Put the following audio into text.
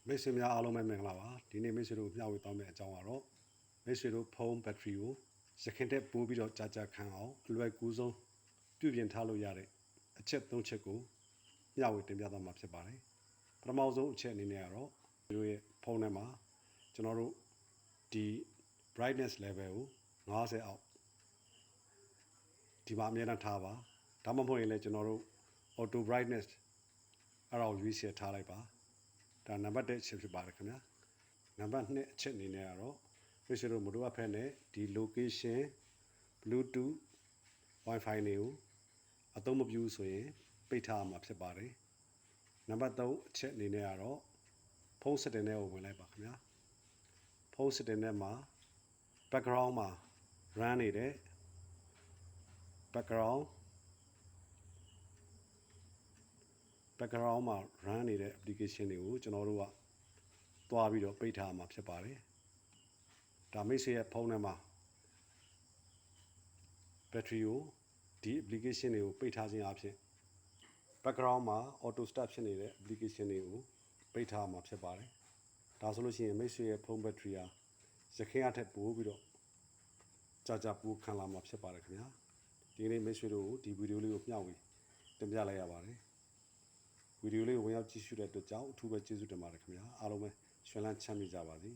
မိတ်ဆွေများအားလုံးပဲမင်္ဂလာပါဒီနေ့မိတ်ဆွေတို့မျှဝေသွားမယ့်အကြောင်းကတော့မိတ်ဆွေတို့ဖုန်းဘက်ထရီကိုရခင်တက်ပိုးပြီးတော့ကြာခံအောင်အလွယ်ကူးဆုံးပြုပြင်ထားလို့ရတဲ့အချက်၃ချက်ကိုမျှဝေတင်ပြသွားမှာဖြစ်ပါတယ်ပထမဆုံးအချက်အနေနဲ့ကတော့တို့ရဲ့ဖုန်းထဲမှာကျွန်တော်တို့ဒီ brightness level ကို50အောက်ဒီမှာအများအားထားပါဒါမှမဟုတ်ရင်လည်းကျွန်တော်တို့ auto brightness အဲ့ဒါကိုရွေးချယ်ထားလိုက်ပါဒါနံပါတ်1အချက်ဖြစ်ပါတယ်ခင်ဗျာနံပါတ်2အချက်အနေနဲ့ကတော့မိတ်ဆွေတို့မတို့အဖက်နဲ့ဒီ location bluetooth wifi တွေကိုအသုံးမပြုဆိုရင်ပိတ်ထားမှာဖြစ်ပါတယ်နံပါတ်3အချက်အနေနဲ့ကတော့ဖုန်း setting နဲ့ဝင်လိုက်ပါခင်ဗျာဖုန်း setting နဲ့မှာ background မှာ run နေတဲ့ background မှာ run နေတဲ့ application တွေကိုကျွန်တော်တို့ကသွားပြီးတော့ပိတ်ထားမှာဖြစ်ပါတယ်ဒါမိတ်ဆွေရဲ့ဖုန်းထဲမှာ battery ကိုဒီ application တွေကိုပိတ်ထားခြင်းအပြင် background မှာ auto start ဖြစ်နေတဲ့ application တွေကိုပိတ်ထားမှာဖြစ်ပါတယ်ဒါဆိုလို့ရှိရင်မိတ်ဆွေရဲ့ဖုန်း battery ဟာရခင်အထက်ပို့ပြီးတော့ကြာပို့ခံလာမှာဖြစ်ပါတယ်ခင်ဗျာဒီနေ့မိတ်ဆွေတို့ဒီဗီဒီယိုလေးကိုမျှဝေတင်ပြလိုက်ရပါတယ်ဗီဒီယိုလေးကိုဝင်ရောက်ကြည့်ရှုတဲ့အတွက်ကြောင့်အထူးပဲကျေးဇူးတင်ပါတယ်ခင်ဗျာအားလုံးပဲရွှင်လန်းချမ်းမြေ့ကြပါစေ